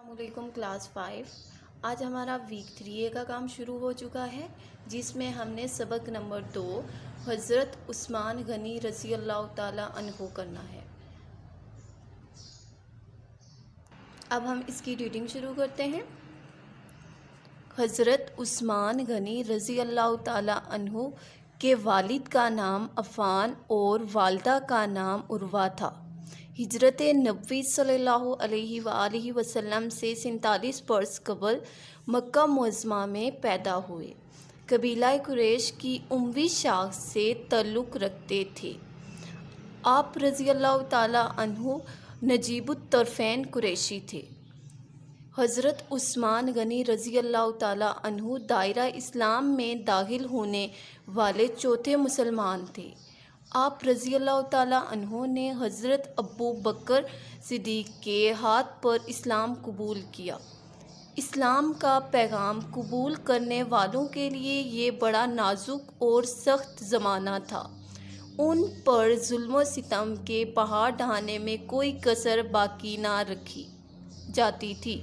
السلام علیکم کلاس 5۔ آج ہمارا ویک 3 کا کام شروع ہو چکا ہے، جس میں ہم نے سبق نمبر 2 حضرت عثمان غنی رضی اللہ تعالیٰ عنہ کرنا ہے۔ اب ہم اس کی ریڈنگ شروع کرتے ہیں۔ حضرت عثمان غنی رضی اللہ تعالیٰ عنہ کے والد کا نام عفان اور والدہ کا نام عروہ تھا۔ ہجرت نبوی صلی اللہ علیہ وآلہ وسلم سے 47 برس قبل مکہ معظمہ میں پیدا ہوئے۔ قبیلہ قریش کی اموی شاخ سے تعلق رکھتے تھے۔ آپ رضی اللہ تعالیٰ عنہ نجیب الطرفین قریشی تھے۔ حضرت عثمان غنی رضی اللہ تعالیٰ عنہ دائرہ اسلام میں داخل ہونے والے چوتھے مسلمان تھے۔ آپ رضی اللہ تعالیٰ عنہ نے حضرت ابو بکر صدیق کے ہاتھ پر اسلام قبول کیا۔ اسلام کا پیغام قبول کرنے والوں کے لیے یہ بڑا نازک اور سخت زمانہ تھا۔ ان پر ظلم و ستم کے پہاڑ ڈھانے میں کوئی کسر باقی نہ رکھی جاتی تھی۔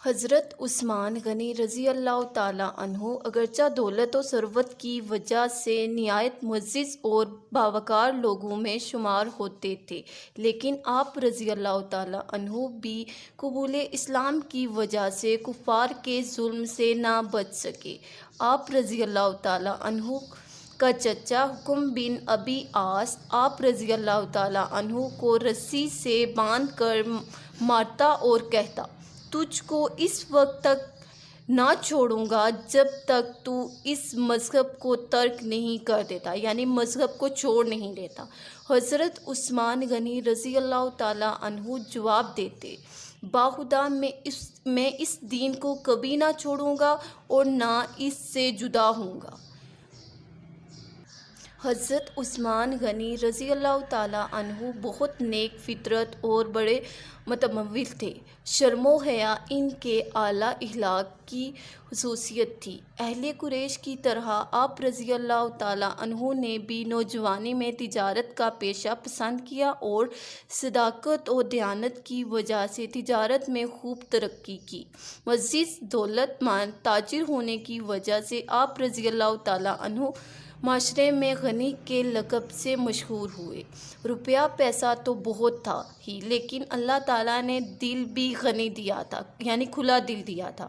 حضرت عثمان غنی رضی اللہ تعالیٰ عنہ اگرچہ دولت و ثروت کی وجہ سے نہایت معزز اور باوقار لوگوں میں شمار ہوتے تھے، لیکن آپ رضی اللہ تعالیٰ عنہ بھی قبول اسلام کی وجہ سے کفار کے ظلم سے نہ بچ سکے۔ آپ رضی اللہ تعالیٰ عنہ کا چچا حکم بن ابی عاص آپ رضی اللہ تعالیٰ عنہ کو رسی سے باندھ کر مارتا اور کہتا، تجھ کو اس وقت تک نہ چھوڑوں گا جب تک تو اس مذہب کو ترک نہیں کر دیتا، یعنی مذہب کو چھوڑ نہیں دیتا۔ حضرت عثمان غنی رضی اللہ تعالیٰ عنہ جواب دیتے، باخدا میں اس دین کو کبھی نہ چھوڑوں گا اور نہ اس سے جدا ہوں گا۔ حضرت عثمان غنی رضی اللہ تعالیٰ عنہ بہت نیک فطرت اور بڑے متمول تھے۔ شرم و حیا ان کے اعلیٰ اخلاق کی خصوصیت تھی۔ اہل قریش کی طرح آپ رضی اللہ تعالیٰ عنہ نے بھی نوجوانی میں تجارت کا پیشہ پسند کیا اور صداقت و دیانت کی وجہ سے تجارت میں خوب ترقی کی۔ معزز دولت مند تاجر ہونے کی وجہ سے آپ رضی اللہ تعالیٰ عنہ معاشرے میں غنی کے لقب سے مشہور ہوئے۔ روپیہ پیسہ تو بہت تھا ہی، لیکن اللہ تعالیٰ نے دل بھی غنی دیا تھا، یعنی کھلا دل دیا تھا۔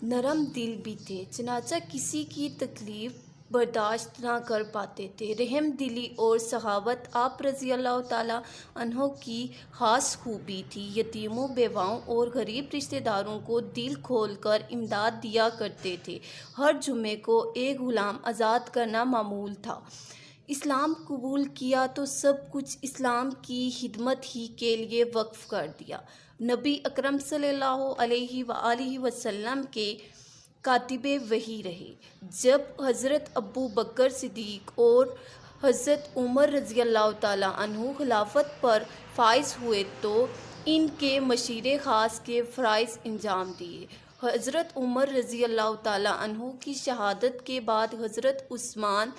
نرم دل بھی تھے، چنانچہ کسی کی تکلیف برداشت نہ کر پاتے تھے۔ رحم دلی اور سخاوت آپ رضی اللہ تعالیٰ عنہ کی خاص خوبی تھی۔ یتیموں، بیواؤں اور غریب رشتہ داروں کو دل کھول کر امداد دیا کرتے تھے۔ ہر جمعے کو ایک غلام آزاد کرنا معمول تھا۔ اسلام قبول کیا تو سب کچھ اسلام کی خدمت ہی کے لیے وقف کر دیا۔ نبی اکرم صلی اللہ علیہ وآلہ وسلم کے کاتب وحی رہے۔ جب حضرت ابو بکر صدیق اور حضرت عمر رضی اللہ تعالیٰ عنہ خلافت پر فائز ہوئے تو ان کے مشیر خاص کے فرائض انجام دیے۔ حضرت عمر رضی اللہ تعالیٰ عنہ کی شہادت کے بعد حضرت عثمان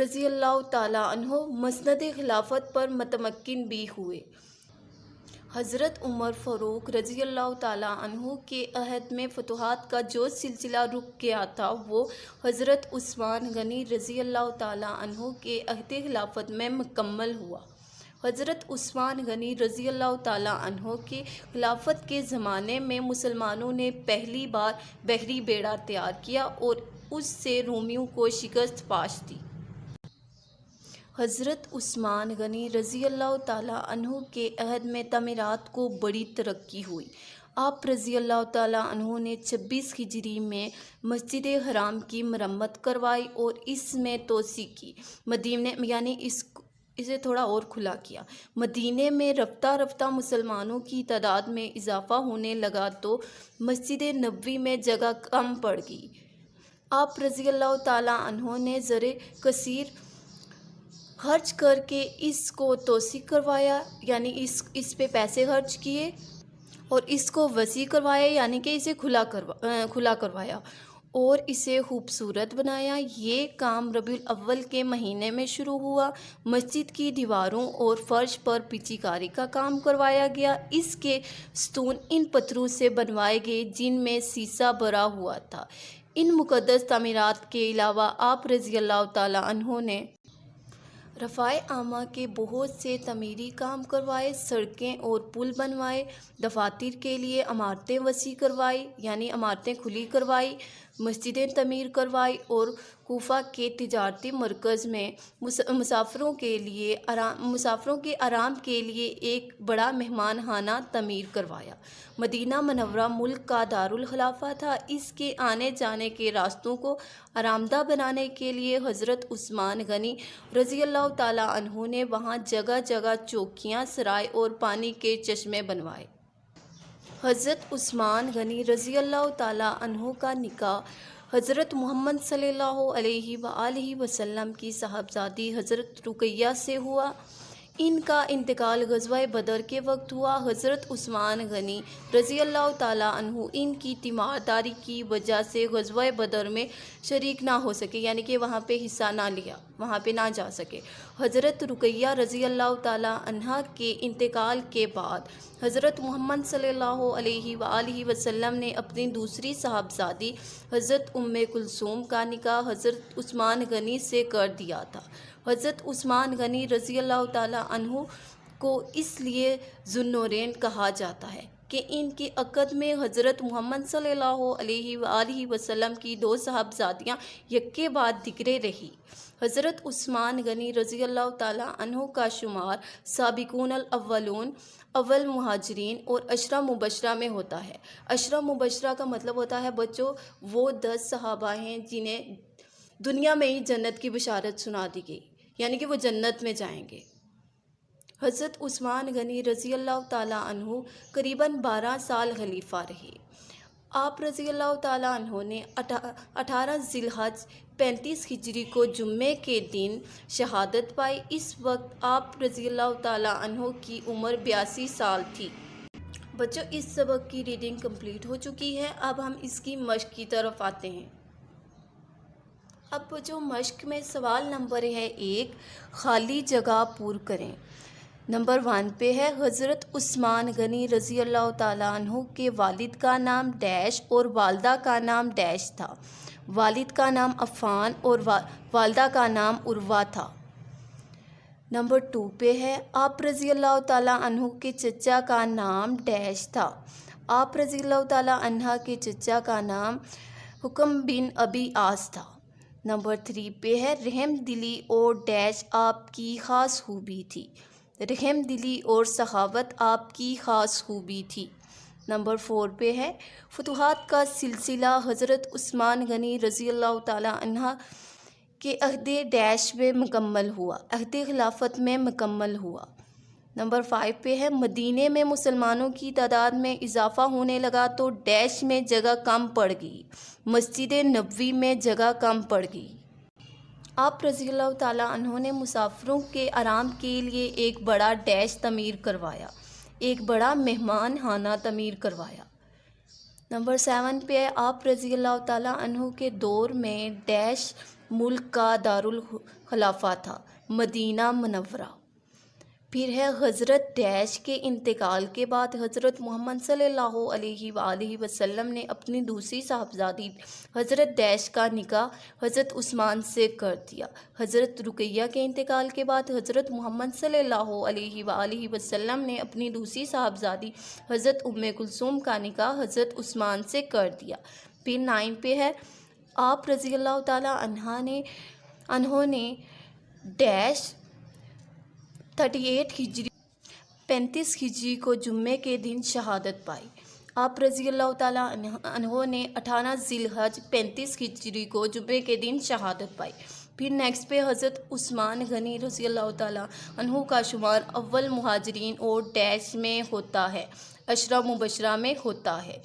رضی اللہ تعالیٰ عنہ مسند خلافت پر متمکن بھی ہوئے۔ حضرت عمر فاروق رضی اللہ تعالیٰ عنہ کے عہد میں فتوحات کا جو سلسلہ رک گیا تھا، وہ حضرت عثمان غنی رضی اللہ تعالیٰ عنہ کے عہد خلافت میں مکمل ہوا۔ حضرت عثمان غنی رضی اللہ تعالیٰ عنہ کے خلافت کے زمانے میں مسلمانوں نے پہلی بار بحری بیڑا تیار کیا اور اس سے رومیوں کو شکست پاش دی۔ حضرت عثمان غنی رضی اللہ تعالیٰ عنہ کے عہد میں تعمیرات کو بڑی ترقی ہوئی۔ آپ رضی اللہ تعالیٰ عنہ نے 26 ہجری میں مسجد حرام کی مرمت کروائی اور اس میں توسیع کی، یعنی اسے تھوڑا اور کھلا کیا۔ مدینے میں رفتہ رفتہ مسلمانوں کی تعداد میں اضافہ ہونے لگا تو مسجد نبوی میں جگہ کم پڑ گئی۔ آپ رضی اللہ تعالیٰ عنہ نے زر کثیر خرچ کر کے اس کو توسیع کروایا، یعنی اس پہ پیسے خرچ کیے، اور اس کو وسیع کروایا، یعنی کہ اسے کھلا کروایا، اور اسے خوبصورت بنایا۔ یہ کام ربیع الاول کے مہینے میں شروع ہوا۔ مسجد کی دیواروں اور فرش پر پیچی کاری کا کام کروایا گیا۔ اس کے ستون ان پتھروں سے بنوائے گئے جن میں سیسہ بھرا ہوا تھا۔ ان مقدس تعمیرات کے علاوہ آپ رضی اللہ تعالیٰ عنہ نے رفاع عامہ کے بہت سے تعمیری کام کروائے، سڑکیں اور پل بنوائے، دفاتر کے لیے عمارتیں وسیع کروائی یعنی عمارتیں کھلی کروائی، مسجدیں تعمیر کروائی اور کوفہ کے تجارتی مرکز میں مسافروں کے آرام کے لیے ایک بڑا مہمان خانہ تعمیر کروایا۔ مدینہ منورہ ملک کا دارالخلافہ تھا۔ اس کے آنے جانے کے راستوں کو آرامدہ بنانے کے لیے حضرت عثمان غنی رضی اللہ تعالیٰ عنہ نے وہاں جگہ جگہ چوکیاں، سرائے اور پانی کے چشمے بنوائے۔ حضرت عثمان غنی رضی اللہ تعالیٰ عنہ کا نکاح حضرت محمد صلی اللہ علیہ وآلہ وسلم کی صاحبزادی حضرت رقیہ سے ہوا۔ ان کا انتقال غزوہ بدر کے وقت ہوا۔ حضرت عثمان غنی رضی اللہ تعالیٰ عنہ ان کی تیمارداری کی وجہ سے غزوہ بدر میں شریک نہ ہو سکے یعنی کہ وہاں پہ حصہ نہ لیا، وہاں پہ نہ جا سکے۔ حضرت رقیہ رضی اللہ تعالیٰ عنہا کے انتقال کے بعد حضرت محمد صلی اللہ علیہ وآلہ وسلم نے اپنی دوسری صاحبزادی حضرت کلثوم کا نکاح حضرت عثمان غنی سے کر دیا تھا۔ حضرت عثمان غنی رضی اللہ تعالیٰ عنہ کو اس لیے ذو النورین کہا جاتا ہے کہ ان کے عقد میں حضرت محمد صلی اللہ علیہ وآلہ وسلم کی دو صاحبزادیاں یکے بعد دیگرے رہی۔ حضرت عثمان غنی رضی اللہ تعالیٰ عنہ کا شمار سابقون الاولون، اول مہاجرین اور عشرہ مبشرہ میں ہوتا ہے۔ عشرہ مبشرہ کا مطلب ہوتا ہے بچوں وہ 10 صحابہ ہیں جنہیں دنیا میں ہی جنت کی بشارت سنا دی گئی یعنی کہ وہ جنت میں جائیں گے۔ حضرت عثمان غنی رضی اللہ تعالیٰ عنہ قریباً 12 سال خلیفہ رہے۔ آپ رضی اللہ تعالیٰ عنہ نے 18 ذی الحج 35 ہجری کو جمعے کے دن شہادت پائی۔ اس وقت آپ رضی اللہ تعالیٰ عنہ کی عمر 82 سال تھی۔ بچوں اس سبق کی ریڈنگ کمپلیٹ ہو چکی ہے۔ اب ہم اس کی مشق کی طرف آتے ہیں۔ اب جو مشق میں سوال نمبر ہے 1، خالی جگہ پور کریں۔ نمبر 1 پہ ہے حضرت عثمان غنی رضی اللہ تعالیٰ عنہ کے والد کا نام ڈیش اور والدہ کا نام ڈیش تھا۔ والد کا نام عفان اور والدہ کا نام عروہ تھا۔ نمبر 2 پہ ہے آپ رضی اللہ تعالیٰ عنہ کے چچا کا نام ڈیش تھا۔ آپ رضی اللہ تعالیٰ عنہ کے چچا کا نام حکم بن ابی عاص تھا۔ نمبر 3 پہ ہے رحم دلی اور ڈیش آپ کی خاص خوبی تھی۔ رحم دلی اور سخاوت آپ کی خاص خوبی تھی۔ نمبر 4 پہ ہے فتوحات کا سلسلہ حضرت عثمان غنی رضی اللہ تعالیٰ عنہ کے عہد ڈیش میں مکمل ہوا، عہد خلافت میں مکمل ہوا۔ نمبر 5 پہ ہے مدینے میں مسلمانوں کی تعداد میں اضافہ ہونے لگا تو ڈیش میں جگہ کم پڑ گئی، مسجد نبوی میں جگہ کم پڑ گئی۔ آپ رضی اللہ تعالیٰ عنہ نے مسافروں کے آرام کے لیے ایک بڑا ڈیش تعمیر کروایا، ایک بڑا مہمان خانہ تعمیر کروایا۔ نمبر 7 پہ آپ رضی اللہ تعالیٰ عنہ کے دور میں ڈیش ملک کا دارالخلافہ تھا، مدینہ منورہ۔ پھر ہے حضرت ڈیش کے انتقال کے بعد حضرت محمد صلی اللہ علیہ وآلہ وسلم نے اپنی دوسری صاحبزادی حضرت ڈیش کا نکاح حضرت عثمان سے کر دیا۔ حضرت رقیہ کے انتقال کے بعد حضرت محمد صلی اللہ علیہ وآلہ وسلم نے اپنی دوسری صاحبزادی حضرت کلثوم کا نکاح حضرت عثمان سے کر دیا۔ پھر 9 پہ ہے آپ رضی اللہ تعالیٰ عنہ نے ڈیش 38 ہجری 35 ہجری کو جمعے کے دن شہادت پائی۔ آپ رضی اللہ تعالیٰ عنہ نے 18 ذی الحج 35 ہجری کو جمعے کے دن شہادت پائی۔ پھر نیکسٹ پہ حضرت عثمان غنی رضی اللہ تعالیٰ عنہ کا شمار اول مہاجرین اور ڈیش میں ہوتا ہے، عشرہ مبشرہ میں ہوتا ہے۔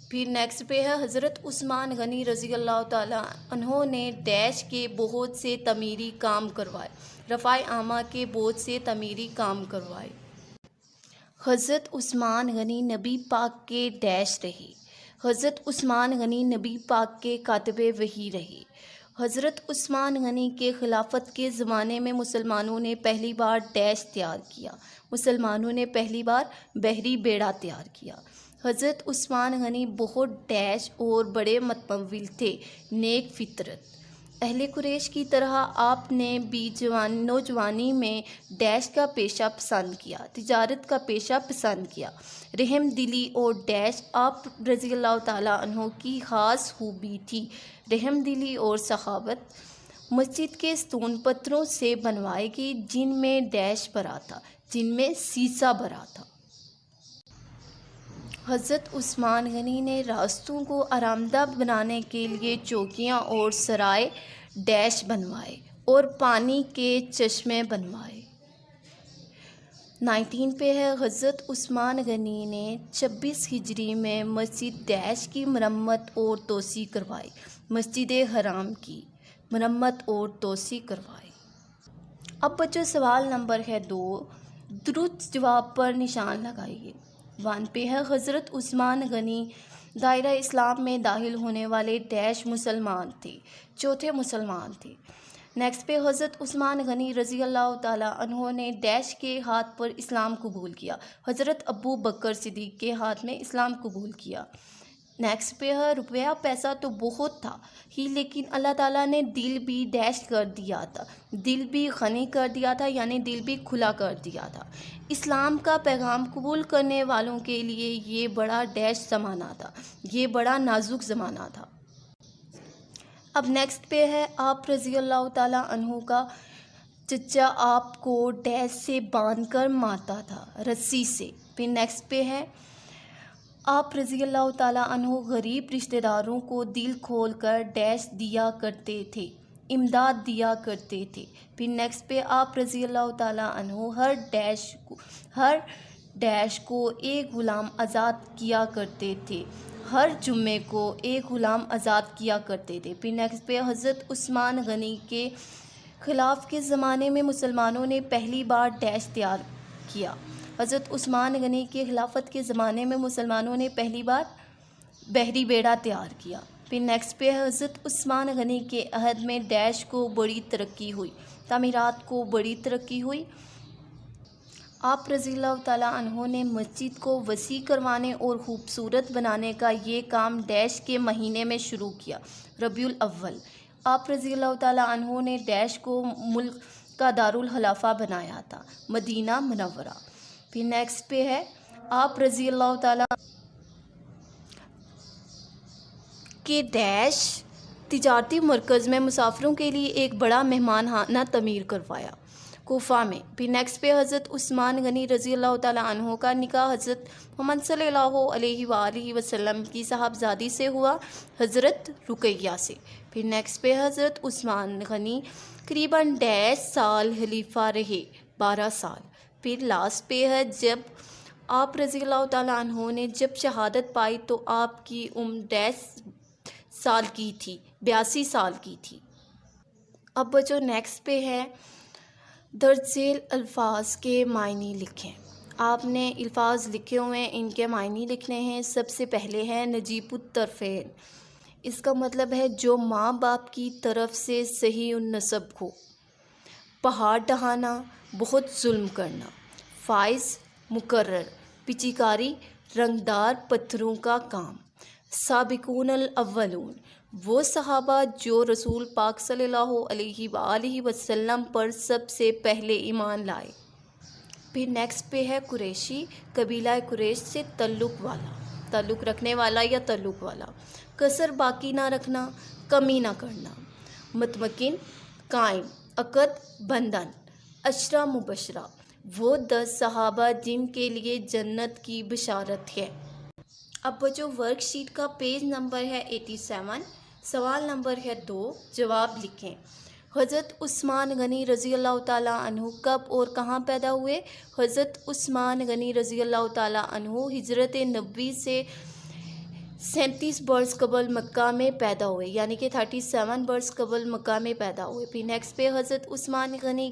پھر نیکسٹ پہ ہے حضرت عثمان غنی رضی اللہ تعالیٰ عنہ نے ڈیش کے بہت سے تعمیری کام کروائے، رفاع عامہ کے بہت سے تعمیری کام کروائے۔ حضرت عثمان غنی نبی پاک کے ڈیش رہے۔ حضرت عثمان غنی نبی پاک کے کاتب وحی رہے۔ حضرت عثمان غنی کے خلافت کے زمانے میں مسلمانوں نے پہلی بار ڈیش تیار کیا، مسلمانوں نے پہلی بار بحری بیڑا تیار کیا۔ حضرت عثمان غنی بہت ڈیش اور بڑے متمول تھے، نیک فطرت۔ اہل قریش کی طرح آپ نے بھی نوجوانی میں ڈیش کا پیشہ پسند کیا، تجارت کا پیشہ پسند کیا۔ رحم دلی اور ڈیش آپ رضی اللہ تعالیٰ عنہ کی خاص خوبی تھی۔ رحم دلی اور سخاوت۔ مسجد کے ستون پتھروں سے بنوائے گئے جن میں ڈیش بھرا تھا، جن میں سیسا بھرا تھا۔ حضرت عثمان غنی نے راستوں کو آرامدہ بنانے کے لیے چوکیاں اور سرائے ڈیش بنوائے اور پانی کے چشمے بنوائے۔ 19 پہ ہے حضرت عثمان غنی نے 26 ہجری میں مسجد ڈیش کی مرمت اور توسیع کروائی، مسجد حرام کی مرمت اور توسیع کروائی۔ اب بچوں سوال نمبر ہے 2، درست جواب پر نشان لگائیے۔ 1 پہ ہے حضرت عثمان غنی دائرہ اسلام میں داخل ہونے والے ڈیش مسلمان تھے، چوتھے مسلمان تھے۔ نیکسٹ پہ حضرت عثمان غنی رضی اللہ تعالیٰ عنہ نے ڈیش کے ہاتھ پر اسلام قبول کیا، حضرت ابو بکر صدیق کے ہاتھ میں اسلام قبول کیا۔ نیکسٹ پہ ہے روپیہ پیسہ تو بہت تھا ہی، لیکن اللہ تعالیٰ نے دل بھی ڈیش کر دیا تھا، دل بھی غنی کر دیا تھا، یعنی دل بھی کھلا کر دیا تھا۔ اسلام کا پیغام قبول کرنے والوں کے لیے یہ بڑا ڈیش زمانہ تھا، یہ بڑا نازک زمانہ تھا۔ اب نیکسٹ پہ ہے آپ رضی اللہ تعالیٰ عنہ کا چچا آپ کو ڈیش سے باندھ کر مارتا تھا، رسی سے۔ پھر نیکسٹ پہ ہے آپ رضی اللہ تعالیٰ عنہ غریب رشتہ داروں کو دل کھول کر ڈیش دیا کرتے تھے، امداد دیا کرتے تھے۔ پھر نیکسٹ پہ آپ رضی اللہ تعالیٰ عنہ ہر ڈیش کو ایک غلام آزاد کیا کرتے تھے، ہر جمعے کو ایک غلام آزاد کیا کرتے تھے۔ پھر نیکسٹ پہ حضرت عثمان غنی کے خلاف کے زمانے میں مسلمانوں نے پہلی بار ڈیش تیار کیا۔ حضرت عثمان غنی کے خلافت کے زمانے میں مسلمانوں نے پہلی بار بحری بیڑا تیار کیا۔ پھر نیکسٹ پہ حضرت عثمان غنی کے عہد میں ڈیش کو بڑی ترقی ہوئی، تعمیرات کو بڑی ترقی ہوئی۔ آپ رضی اللہ تعالیٰ عنہ نے مسجد کو وسیع کروانے اور خوبصورت بنانے کا یہ کام ڈیش کے مہینے میں شروع کیا، ربیع الاول۔ آپ رضی اللہ تعالیٰ عنہ نے ڈیش کو ملک کا دارالخلافہ بنایا تھا، مدینہ منورہ۔ پھر نیکسٹ پہ ہے آپ رضی اللہ تعالیٰ کے ڈیش تجارتی مرکز میں مسافروں کے لیے ایک بڑا مہمان خانہ تعمیر کروایا، کوفہ میں۔ پھر نیکسٹ پہ حضرت عثمان غنی رضی اللہ تعالیٰ عنہ کا نکاح حضرت محمد صلی اللہ علیہ وآلہ وسلم کی صاحبزادی سے ہوا، حضرت رقیہ سے۔ پھر نیکسٹ پہ حضرت عثمان غنی قریباً ڈیش سال خلیفہ رہے، 12 سال۔ پھر لاسٹ پہ ہے جب آپ رضی اللہ تعالیٰ عنہ نے جب شہادت پائی تو آپ کی عمر ڈیش سال کی تھی، 82 سال کی تھی۔ اب بچوں نیکسٹ پہ ہے درج ذیل الفاظ کے معنی لکھیں۔ آپ نے الفاظ لکھے ہوئے ہیں، ان کے معنی لکھنے ہیں۔ سب سے پہلے ہے نجیب الطرفین، اس کا مطلب ہے جو ماں باپ کی طرف سے صحیح النسب ہو۔ پہاڑ ڈھانا، بہت ظلم کرنا۔ فائز، مقرر، پچیکاری، رنگدار پتھروں کا کام۔ سابقون الاولون، وہ صحابہ جو رسول پاک صلی اللہ علیہ وآلہ وسلم پر سب سے پہلے ایمان لائے۔ پھر نیکسٹ پہ ہے قریشی، قبیلہ قریش سے تعلق والا، تعلق رکھنے والا یا تعلق والا۔ کسر باقی نہ رکھنا، کمی نہ کرنا۔ متمکن، قائم، عقد بندھن۔ عشرہ مبشرہ، وہ 10 صحابہ جن کے لیے جنت کی بشارت ہے۔ اب بچوں ورک شیٹ کا پیج نمبر ہے 87، سوال نمبر ہے 2، جواب لکھیں۔ حضرت عثمان غنی رضی اللہ تعالیٰ عنہ کب اور کہاں پیدا ہوئے؟ حضرت عثمان غنی رضی اللہ تعالیٰ عنہ ہجرت نبوی سے 37 برس قبل مکہ میں پیدا ہوئے، یعنی کہ 37 برس قبل مکہ میں پیدا ہوئے۔ پھر نیکسٹ پہ حضرت عثمان غنی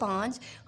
5,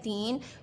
3,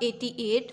88।